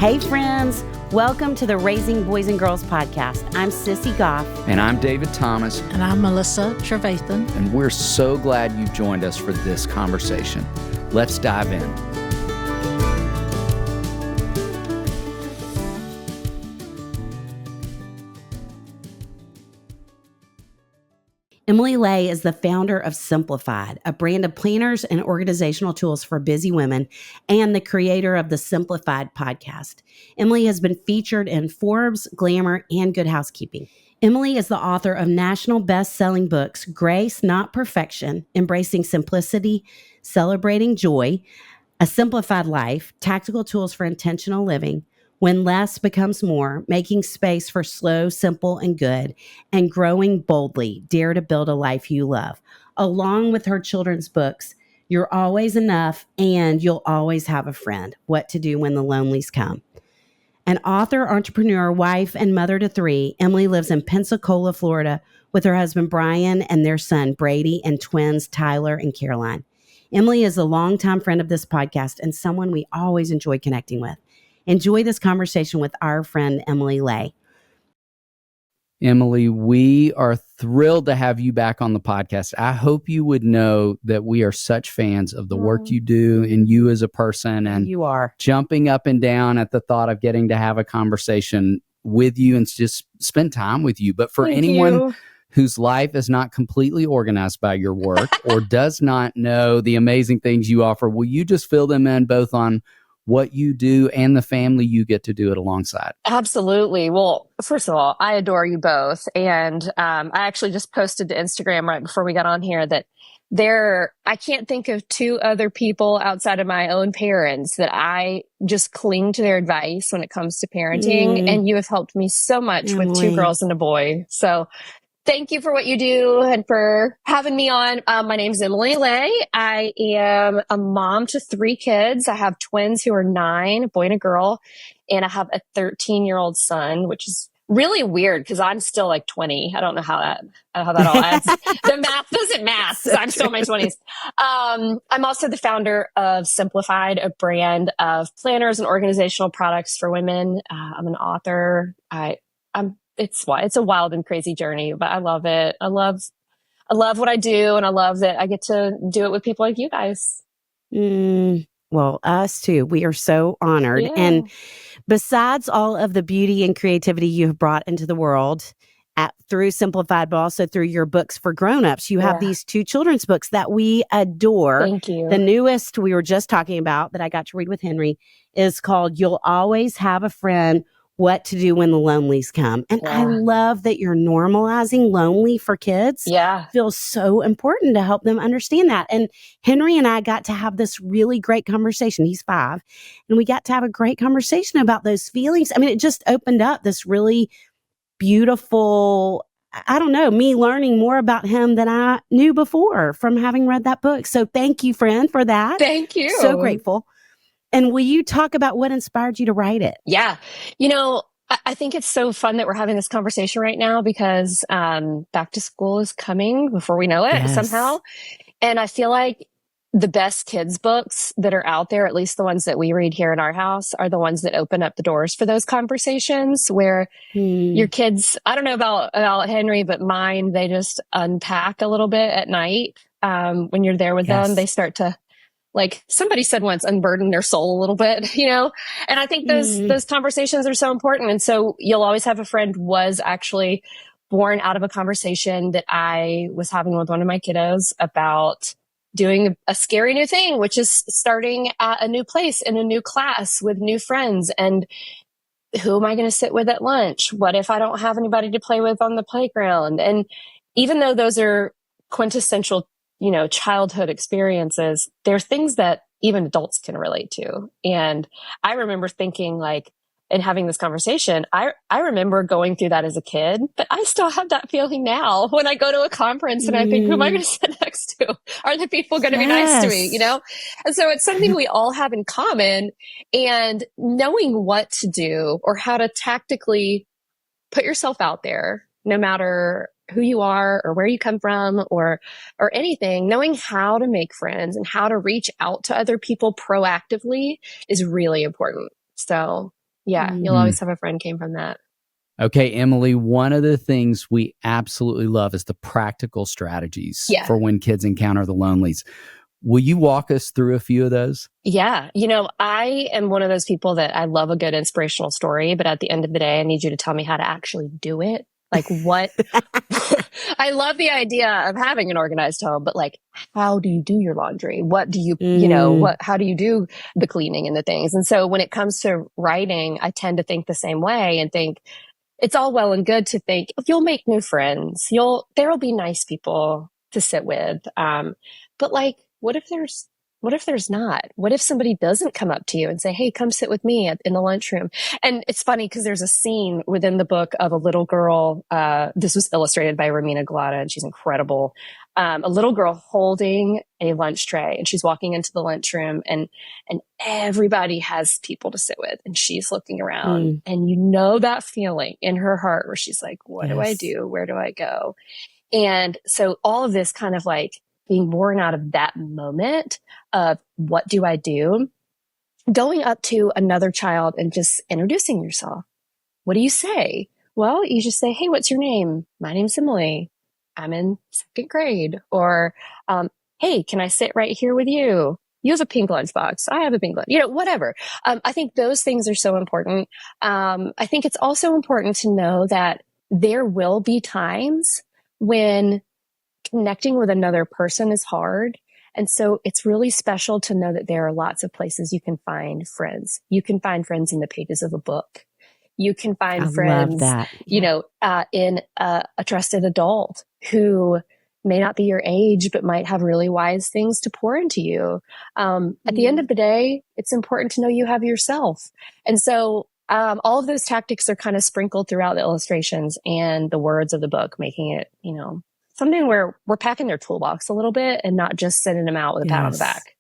Hey friends, welcome to the Raising Boys and Girls podcast. I'm Sissy Goff. And I'm David Thomas. And I'm Melissa Trevathan. And we're so glad you've joined us for this conversation. Let's dive in. Emily Ley is the founder of Simplified, a brand of planners and organizational tools for busy women, and the creator of the Simplified podcast. Emily has been featured in Forbes, Glamour, and Good Housekeeping. Emily is the author of national best-selling books, Grace, Not Perfection, Embracing Simplicity, Celebrating Joy, A Simplified Life, Tactical Tools for Intentional Living, When Less Becomes More, Making Space for Slow, Simple, and Good, and Growing Boldly, Dare to Build a Life You Love, along with her children's books, You're Always Enough and You'll Always Have a Friend, What to Do When the Lonelies Come. An author, entrepreneur, wife, and mother to three, Emily lives in Pensacola, Florida, with her husband Brian and their son Brady and twins Tyler and Caroline. Emily is a longtime friend of this podcast and someone we always enjoy connecting with. Enjoy this conversation with our friend, Emily Ley. Emily, we are thrilled to have you back on the podcast. I hope you would know that we are such fans of the work you do and you as a person, and you are jumping up and down at the thought of getting to have a conversation with you and just spend time with you. But for anyone whose life is not completely organized by your work or does not know the amazing things you offer, will you just fill them in both on what you do and the family you get to do it alongside? Absolutely. Well, first of all, I adore you both. And I actually just posted to Instagram right before we got on here that I can't think of two other people outside of my own parents that I just cling to their advice when it comes to parenting. And you have helped me so much with two girls and a boy. So thank you for what you do and for having me on. My name is Emily Ley. I am a mom to three kids. I have twins who are 9, a boy and a girl, and I have a 13-year-old son, which is really weird because I'm still like 20. I don't know how that all adds. The math doesn't math. I'm still in my 20s. I'm also the founder of Simplified, a brand of planners and organizational products for women. I'm an author. It's a wild and crazy journey, but I love it. I love what I do, and I love that I get to do it with people like you guys. Well, us too. We are so honored. Yeah. And besides all of the beauty and creativity you have brought into the world through Simplified, but also through your books for grownups, you have these 2 children's books that we adore. Thank you. The newest we were just talking about that I got to read with Henry is called You'll Always Have a Friend, What to Do When the Lonelies Come. And I love that you're normalizing lonely for kids. Yeah. Feels so important to help them understand that. And Henry and I got to have this really great conversation. He's 5. And we got to have a great conversation about those feelings. I mean, it just opened up this really beautiful, I don't know, me learning more about him than I knew before from having read that book. So thank you, friend, for that. Thank you. So grateful. And will you talk about what inspired you to write it? Yeah. I think it's so fun that we're having this conversation right now because back to school is coming before we know it somehow. And I feel like the best kids books that are out there, at least the ones that we read here in our house, are the ones that open up the doors for those conversations where your kids, I don't know about Henry, but mine, they just unpack a little bit at night. When you're there with them, they start to, like somebody said once, unburden their soul a little bit, and I think those conversations are so important. And so You'll Always Have a Friend was actually born out of a conversation that I was having with one of my kiddos about doing a scary new thing, which is starting at a new place in a new class with new friends. And who am I going to sit with at lunch? What if I don't have anybody to play with on the playground? And even though those are quintessential childhood experiences, they're things that even adults can relate to. And I remember thinking and having this conversation, I remember going through that as a kid, but I still have that feeling now when I go to a conference and I think, who am I going to sit next to? Are the people going to be nice to me? And so it's something we all have in common, and knowing what to do or how to tactically put yourself out there, no matter who you are or where you come from or anything, knowing how to make friends and how to reach out to other people proactively is really important. So Yeah, you'll always have a friend came from that. Okay, Emily, one of the things we absolutely love is the practical strategies for when kids encounter the Lonelies. Will you walk us through a few of those? Yeah. I am one of those people that I love a good inspirational story, but at the end of the day, I need you to tell me how to actually do it. Like what? I love the idea of having an organized home, but like, how do you do your laundry? What do you, how do you do the cleaning and the things? And so when it comes to writing, I tend to think the same way and think it's all well and good to think you'll make new friends. There'll be nice people to sit with. But like, what if there's not? What if somebody doesn't come up to you and say, hey, come sit with me in the lunchroom? And it's funny because there's a scene within the book of a little girl. This was illustrated by Romina Galata, and she's incredible. A little girl holding a lunch tray, and she's walking into the lunchroom, and everybody has people to sit with, and she's looking around, and that feeling in her heart where she's like, what do I do? Where do I go? And so all of this kind of like being born out of that moment of what do I do? Going up to another child and just introducing yourself. What do you say? Well, you just say, hey, what's your name? My name's Emily. I'm in 2nd grade. Or, hey, can I sit right here with you? You have a pink lunchbox. I have a pink lunch, whatever. I think those things are so important. I think it's also important to know that there will be times when connecting with another person is hard. And so it's really special to know that there are lots of places you can find friends. You can find friends in the pages of a book. You can find friends, in a trusted adult who may not be your age, but might have really wise things to pour into you. At the end of the day, it's important to know you have yourself. And so all of those tactics are kind of sprinkled throughout the illustrations and the words of the book, making it, something where we're packing their toolbox a little bit and not just sending them out with a pat on the back,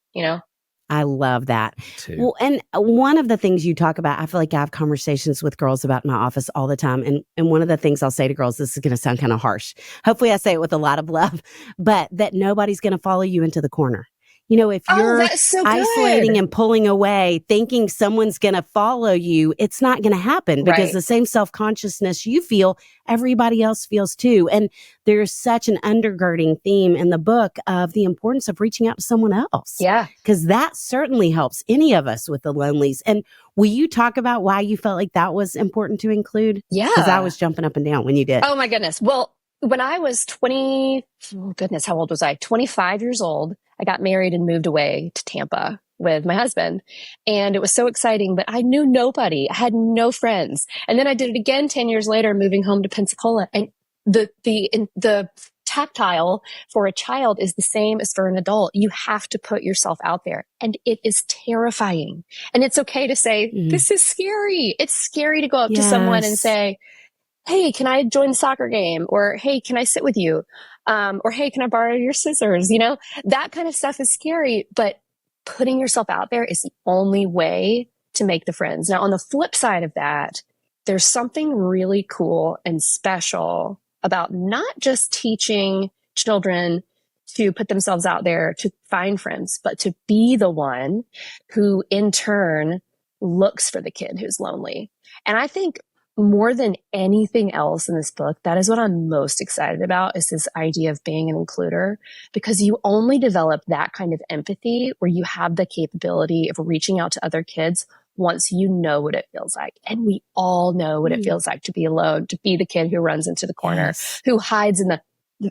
I love that. Too. Well, and one of the things you talk about, I feel like I have conversations with girls about in my office all the time. And one of the things I'll say to girls, this is going to sound kind of harsh. Hopefully I say it with a lot of love, but that nobody's going to follow you into the corner. If you're isolating and pulling away, thinking someone's going to follow you, it's not going to happen because the same self-consciousness you feel, everybody else feels too. And there's such an undergirding theme in the book of the importance of reaching out to someone else. Yeah. Because that certainly helps any of us with the Lonelies. And will you talk about why you felt like that was important to include? Yeah. Because I was jumping up and down when you did. Oh my goodness. Well, when I was how old was I? 25 years old. I got married and moved away to Tampa with my husband. And it was so exciting, but I knew nobody. I had no friends. And then I did it again 10 years later, moving home to Pensacola. And the tactile for a child is the same as for an adult. You have to put yourself out there. And it is terrifying. And it's okay to say, this is scary. It's scary to go up to someone and say, hey, can I join the soccer game? Or, hey, can I sit with you? Or, hey, can I borrow your scissors? That kind of stuff is scary, but putting yourself out there is the only way to make the friends. Now, on the flip side of that, there's something really cool and special about not just teaching children to put themselves out there to find friends, but to be the one who in turn looks for the kid who's lonely. And I think more than anything else in this book, that is what I'm most excited about, is this idea of being an includer, because you only develop that kind of empathy where you have the capability of reaching out to other kids once you know what it feels like. And we all know what it feels like to be alone, to be the kid who runs into the corner, who hides in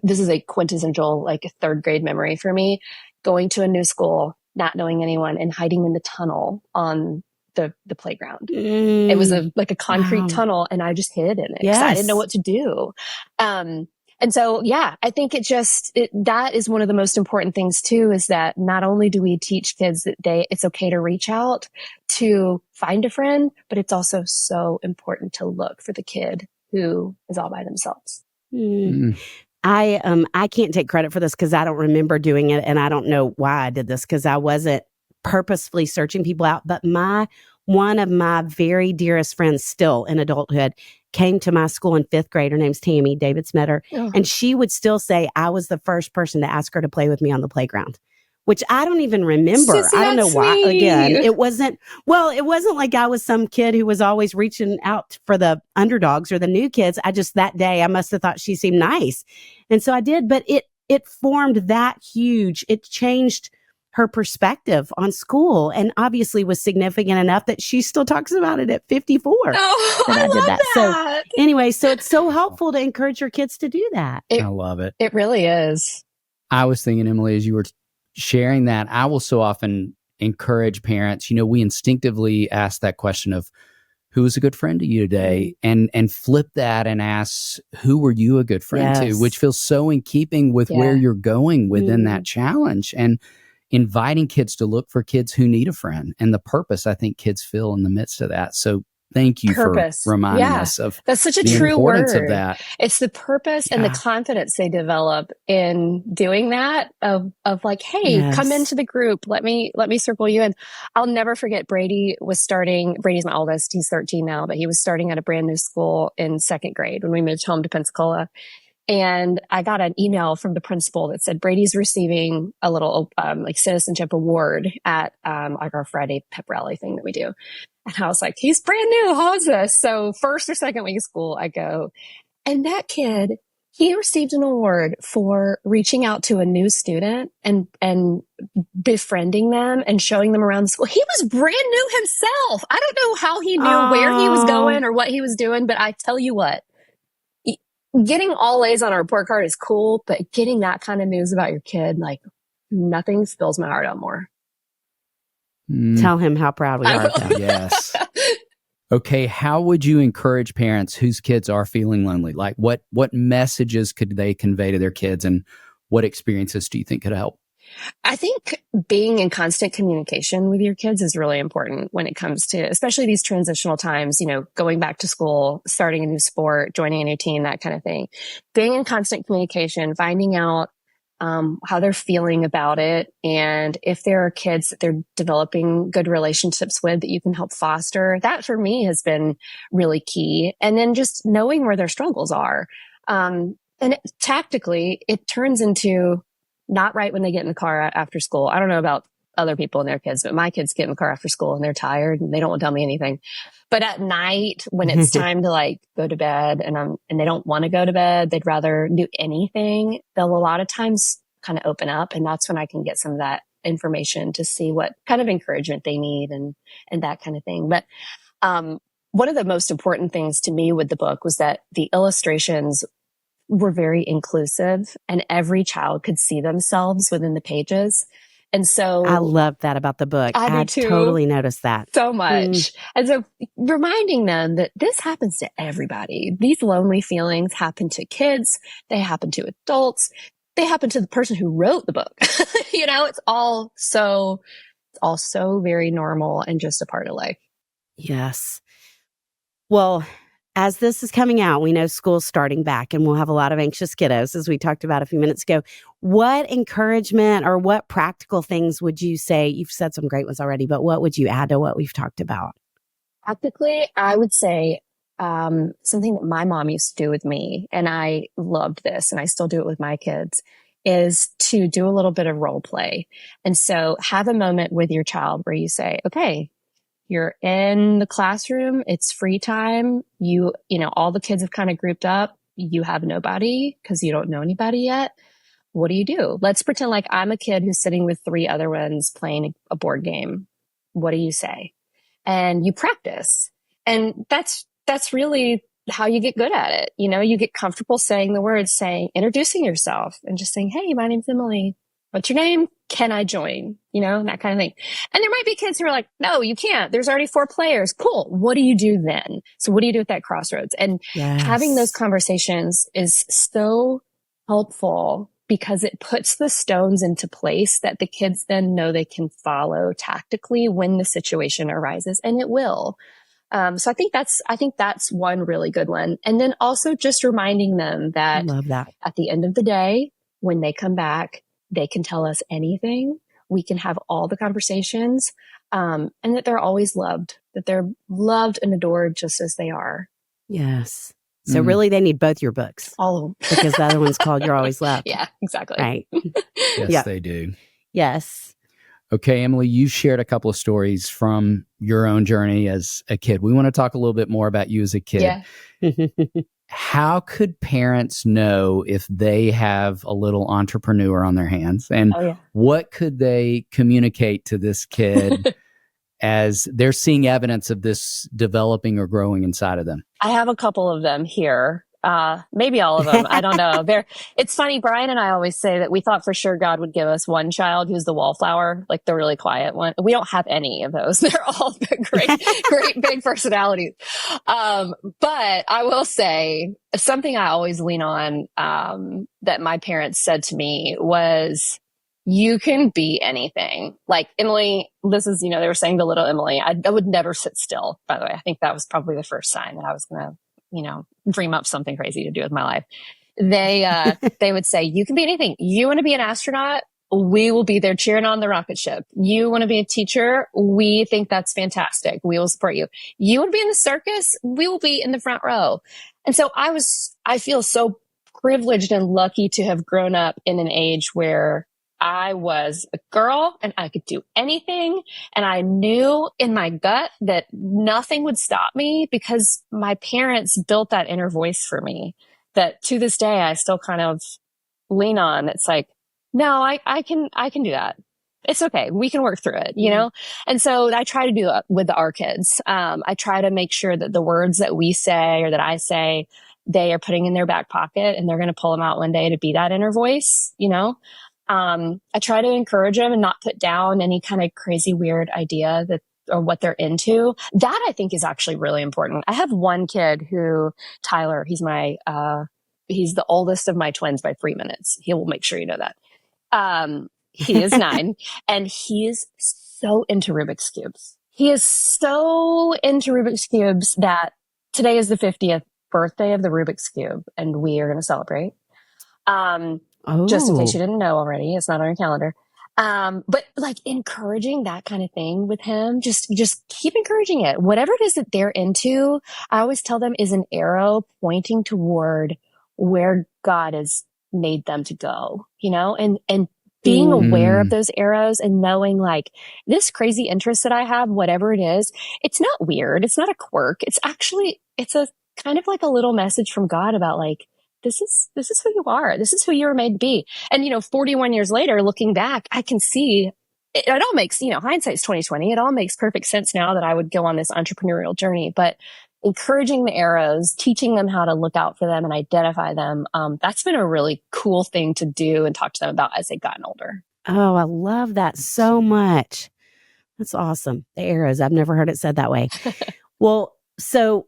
this is a quintessential, like, 3rd grade memory for me, going to a new school, not knowing anyone, and hiding in the tunnel on the playground. It was a concrete tunnel, and I just hid in it because I didn't know what to do. And so, I think that is one of the most important things too, is that not only do we teach kids that it's okay to reach out to find a friend, but it's also so important to look for the kid who is all by themselves. I can't take credit for this because I don't remember doing it, and I don't know why I did this because I wasn't purposefully searching people out. But one of my very dearest friends still in adulthood came to my school in 5th grade. Her name's Tammy. David's met her. And she would still say I was the first person to ask her to play with me on the playground, which I don't even remember. Sissy, I don't know that's why. me. Again, it wasn't like I was some kid who was always reaching out for the underdogs or the new kids. That day I must have thought she seemed nice. And so I did, but it formed that huge, it changed her perspective on school, and obviously was significant enough that she still talks about it at 54. Oh, that I did love that. that. So anyway, so it's so helpful to encourage your kids to do that. I love it. It really is. I was thinking, Emily, as you were sharing that, I will so often encourage parents, we instinctively ask that question of who was a good friend to you today, and flip that and ask, who were you a good friend to, which feels so in keeping with where you're going within that challenge, and inviting kids to look for kids who need a friend, and the purpose I think kids feel in the midst of that. So thank you for reminding us of that's such a the true importance word of that. It's the purpose and the confidence they develop in doing that of like, hey, come into the group. Let me circle you in. I'll never forget Brady's my oldest. He's 13 now, but he was starting at a brand new school in second grade when we moved home to Pensacola. And I got an email from the principal that said Brady's receiving a little citizenship award at like our Friday pep rally thing that we do. And I was like, he's brand new. How is this? So first or second week of school, I go, and that kid, he received an award for reaching out to a new student and befriending them and showing them around the school. He was brand new himself. I don't know how he knew where he was going or what he was doing, but I tell you what, getting all A's on our report card is cool, but getting that kind of news about your kid, like nothing spills my heart out more. Tell him how proud we are of him. Yes. Okay, how would you encourage parents whose kids are feeling lonely? Like what messages could they convey to their kids, and what experiences do you think could help? I think being in constant communication with your kids is really important when it comes to, especially these transitional times, going back to school, starting a new sport, joining a new team, that kind of thing. Being in constant communication, finding out how they're feeling about it. And if there are kids that they're developing good relationships with that you can help foster, that for me has been really key. And then just knowing where their struggles are. Tactically, it turns into not right when they get in the car after school. I don't know about other people and their kids, but my kids get in the car after school and they're tired and they don't want to tell me anything. But at night, when it's time to go to bed and they don't want to go to bed, they'd rather do anything, they'll a lot of times kind of open up. And that's when I can get some of that information to see what kind of encouragement they need and that kind of thing. But one of the most important things to me with the book was that the illustrations were very inclusive and every child could see themselves within the pages. And so I love that about the book. I totally noticed that so much. And so reminding them that this happens to everybody. These lonely feelings happen to kids. They happen to adults. They happen to the person who wrote the book. It's all so very normal and just a part of life. Yes. Well, as this is coming out, we know school's starting back and we'll have a lot of anxious kiddos, as we talked about a few minutes ago. What encouragement or what practical things would you say? You've said some great ones already, but what would you add to what we've talked about? Practically, I would say something that my mom used to do with me, and I loved this, and I still do it with my kids, is to do a little bit of role play. And so have a moment with your child where you say, okay, you're in the classroom. It's free time. All the kids have kind of grouped up. You have nobody because you don't know anybody yet. What do you do? Let's pretend like I'm a kid who's sitting with three other ones playing a board game. What do you say? And you practice. And that's really how you get good at it. You get comfortable saying the words, introducing yourself and just saying, hey, my name's Emily. What's your name? Can I join? That kind of thing. And there might be kids who are like, no, you can't. There's already 4 players. Cool. What do you do then? So what do you do at that crossroads? And having those conversations is so helpful because it puts the stones into place that the kids then know they can follow tactically when the situation arises, and it will. So I think that's one really good one. And then also just reminding them that, I love that. At the end of the day, when they come back, they can tell us anything. We can have all the conversations, and that they're always loved, that they're loved and adored just as they are. Yes. So really they need both your books. All of them. Because the other one's called You're Always Loved. Yeah, exactly. Right. Yes, they do. Yes. Okay, Emily, you shared a couple of stories from your own journey as a kid. We want to talk a little bit more about you as a kid. Yeah. How could parents know if they have a little entrepreneur on their hands? And what could they communicate to this kid as they're seeing evidence of this developing or growing inside of them? I have a couple of them here. Maybe all of them. I don't know. It's funny. Brian and I always say that we thought for sure God would give us one child who's the wallflower, like the really quiet one. We don't have any of those. They're all great big personalities. But I will say something I always lean on, that my parents said to me was, you can be anything. Like Emily, this is, they were saying to little Emily, I would never sit still, by the way. I think that was probably the first sign that I was going to, dream up something crazy to do with my life. They would say, you can be anything. You want to be an astronaut? We will be there cheering on the rocket ship. You want to be a teacher? We think that's fantastic. We will support you. You want to be in the circus? We will be in the front row. And so I feel so privileged and lucky to have grown up in an age where I was a girl and I could do anything. And I knew in my gut that nothing would stop me because my parents built that inner voice for me that to this day, I still kind of lean on. It's like, no, I can do that. It's okay. We can work through it, And so I try to do that with our kids. I try to make sure that the words that we say or that I say, they are putting in their back pocket and they're going to pull them out one day to be that inner voice, I try to encourage them and not put down any kind of crazy, weird idea or what they're into. That I think is actually really important. I have one kid Tyler, he's the oldest of my twins by 3 minutes. He will make sure you know that. He is 9 and he is so into Rubik's Cubes. He is so into Rubik's Cubes that today is the 50th birthday of the Rubik's Cube and we are going to celebrate. Just in case you didn't know already, it's not on your calendar. But like encouraging that kind of thing with him, just keep encouraging it. Whatever it is that they're into, I always tell them is an arrow pointing toward where God has made them to go, and being aware of those arrows and knowing like this crazy interest that I have, whatever it is, it's not weird. It's not a quirk. It's a kind of like a little message from God about like, this is who you are. This is who you were made to be. And, 41 years later, looking back, I can see it all makes, hindsight's 2020. It all makes perfect sense now that I would go on this entrepreneurial journey, but encouraging the arrows, teaching them how to look out for them and identify them. That's been a really cool thing to do and talk to them about as they've gotten older. Oh, I love that so much. That's awesome. The arrows. I've never heard it said that way. Well, so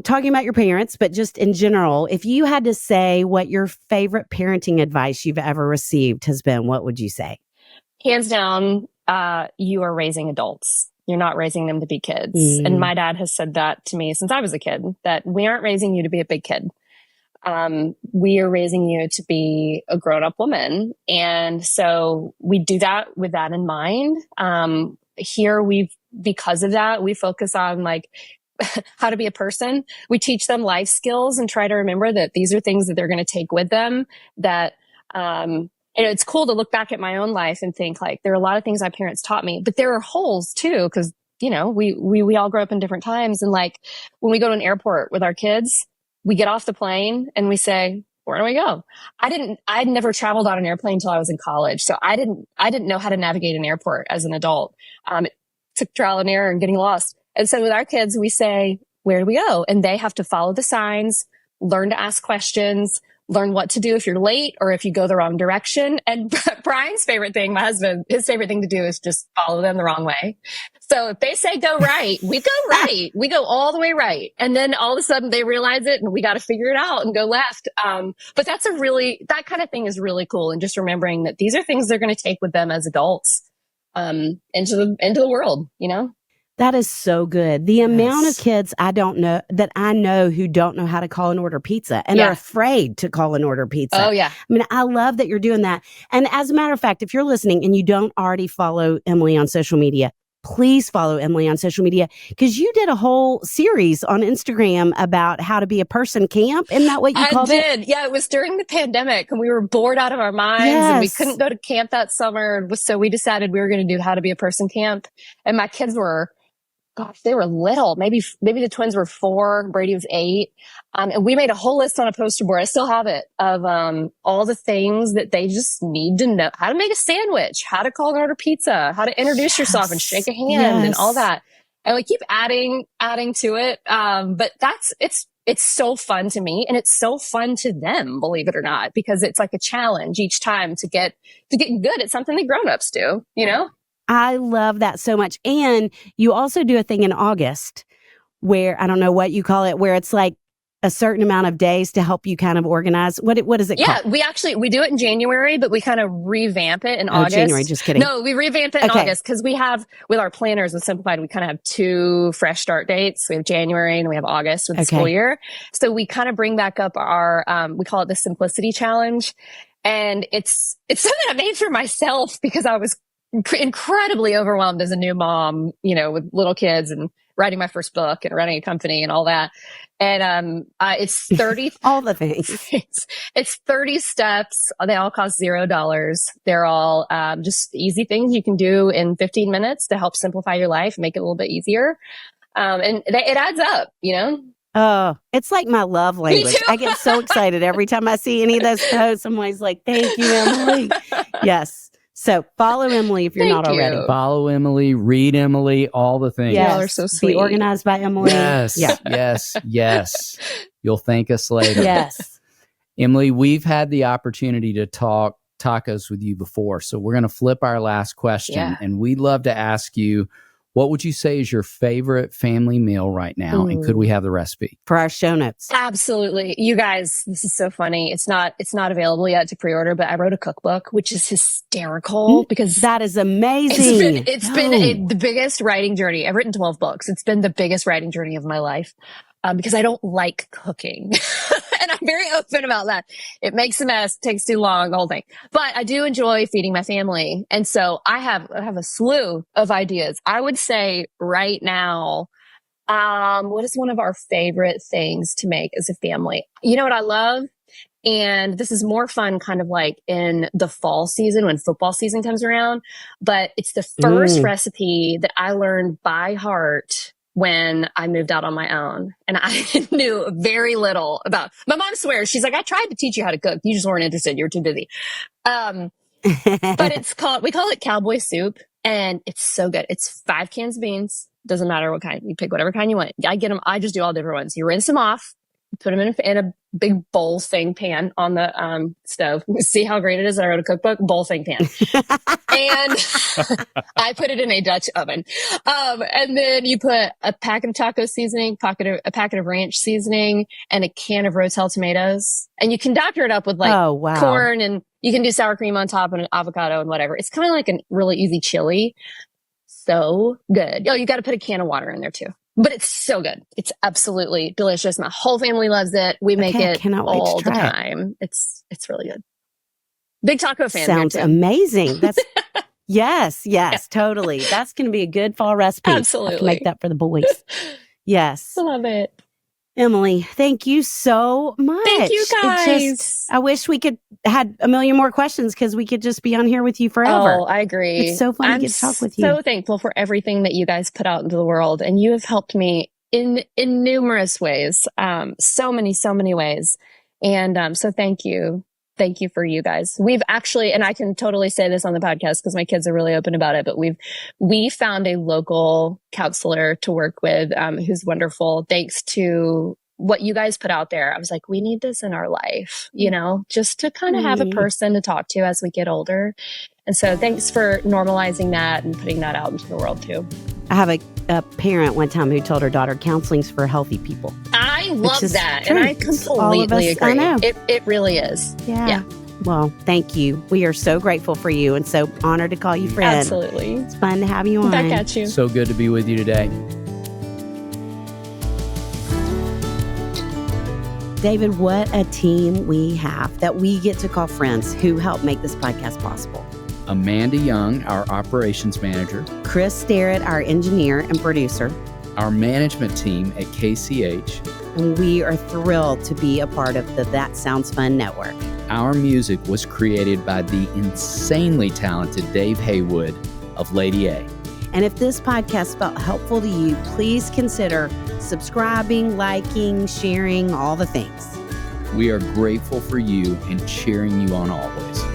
talking about your parents, but just in general, if you had to say what your favorite parenting advice you've ever received has been, what would you say? Hands down, you are raising adults. You're not raising them to be kids. And my dad has said that to me since I was a kid, that we aren't raising you to be a big kid. We are raising you to be a grown-up woman. And so we do that with that in mind. Because of that, we focus on like, how to be a person. We teach them life skills and try to remember that these are things that they're going to take with them. That, it's cool to look back at my own life and think like, there are a lot of things my parents taught me, but there are holes too. Cause we all grow up in different times. And like when we go to an airport with our kids, we get off the plane and we say, where do we go? I'd never traveled on an airplane until I was in college. So I didn't know how to navigate an airport as an adult. It took trial and error and getting lost. And so with our kids, we say, where do we go? And they have to follow the signs, learn to ask questions, learn what to do if you're late or if you go the wrong direction. And Brian's favorite thing, my husband, his favorite thing to do is just follow them the wrong way. So if they say go right, we go right. We go all the way right. And then all of a sudden they realize it and we got to figure it out and go left. But that kind of thing is really cool. And just remembering that these are things they're going to take with them as adults, into the world, That is so good. The amount of kids I know who don't know how to call and order pizza and are afraid to call and order pizza. Oh, yeah. I mean, I love that you're doing that. And as a matter of fact, if you're listening and you don't already follow Emily on social media, please follow Emily on social media, because you did a whole series on Instagram about how to be a person camp. Isn't that what you called it? I did. Yeah, it was during the pandemic and we were bored out of our minds and we couldn't go to camp that summer. So we decided we were going to do how to be a person camp. And my kids were, gosh, they were little. Maybe the twins were 4, Brady was 8. And we made a whole list on a poster board. I still have it, of all the things that they just need to know: how to make a sandwich, how to call and order pizza, how to introduce yourself and shake a hand and all that. And we keep adding to it. But it's so fun to me, and it's so fun to them, believe it or not, because it's like a challenge each time to get good at something that grown-ups do, you know? I love that so much. And you also do a thing in August where, I don't know what you call it, where it's like a certain amount of days to help you kind of organize. What is it called? Yeah, we do it in January, but we kind of revamp it in August. January, just kidding. No, we revamp it in August because we have, with our planners with Simplified, we kind of have 2 fresh start dates. We have January and we have August with the school year. So we kind of bring back up our, we call it the Simplicity Challenge. And it's something I made for myself because I was incredibly overwhelmed as a new mom, you know, with little kids and writing my first book and running a company and all that. And it's 30 all the things. It's 30 steps. They all cost $0. They're all just easy things you can do in 15 minutes to help simplify your life, make it a little bit easier. And it adds up, you know? Oh, it's like my love language. I get so excited every time I see any of those posts. I'm always like, thank you, Emily. Yes. So follow Emily if you're not already. Follow Emily, read Emily, all the things. Yes. Y'all are so sweet. Be organized by Emily. Yes, yes. You'll thank us later. Yes. Emily, we've had the opportunity to talk tacos with you before, so we're going to flip our last question, and we'd love to ask you, what would you say is your favorite family meal right now? And could we have the recipe for our show notes? Absolutely. You guys, this is so funny. It's not available yet to pre-order, but I wrote a cookbook, which is hysterical because that is amazing. It's been the biggest writing journey. I've written 12 books. It's been the biggest writing journey of my life because I don't like cooking. And I'm very open about that. It makes a mess, takes too long, the whole thing. But I do enjoy feeding my family. And so I have a slew of ideas. I would say right now, what is one of our favorite things to make as a family? You know what I love? And this is more fun kind of like in the fall season when football season comes around. But it's the first recipe that I learned by heart when I moved out on my own. And I knew very little about, my mom swears, she's like, I tried to teach you how to cook. You just weren't interested. You were too busy. But we call it cowboy soup, and it's so good. It's 5 cans of beans. Doesn't matter what kind. You pick whatever kind you want. I just do all different ones. You rinse them off, put them in a big bowl thing pan on the stove. See how great it is that I wrote a cookbook? Bowl thing pan. And I put it in a Dutch oven. And then you put a packet of taco seasoning, a packet of ranch seasoning, and a can of Rotel tomatoes. And you can doctor it up with like corn, and you can do sour cream on top and an avocado and whatever. It's kind of like a really easy chili. So good. Oh, you got to put a can of water in there too. But it's so good. It's absolutely delicious. My whole family loves it. We make it all the time. It's really good. Big taco fan. Sounds amazing. That's yes, totally. That's going to be a good fall recipe. Absolutely. I can make that for the boys. Yes. I love it. Emily, thank you so much. Thank you guys. I wish we could had a million more questions because we could just be on here with you forever. Oh, I agree. It's so fun to get to talk with you. I'm so thankful for everything that you guys put out into the world, and you have helped me in numerous ways, so many ways. And so thank you. Thank you for you guys. We've actually, and I can totally say this on the podcast because my kids are really open about it, but we found a local counselor to work with, who's wonderful. Thanks to what you guys put out there. I was like, we need this in our life, you know, just to kind of have a person to talk to as we get older. And so thanks for normalizing that and putting that out into the world too. I have a parent one time who told her daughter, counseling's for healthy people. I love that. True. And I completely agree. I know. It really is. Yeah. Well, thank you. We are so grateful for you and so honored to call you friend. Absolutely. It's fun to have you on. Back at you. So good to be with you today. David, what a team we have that we get to call friends who help make this podcast possible. Amanda Young, our operations manager. Chris Starrett, our engineer and producer. Our management team at KCH. And we are thrilled to be a part of the That Sounds Fun network. Our music was created by the insanely talented Dave Haywood of Lady A. And if this podcast felt helpful to you, please consider subscribing, liking, sharing, all the things. We are grateful for you and cheering you on always.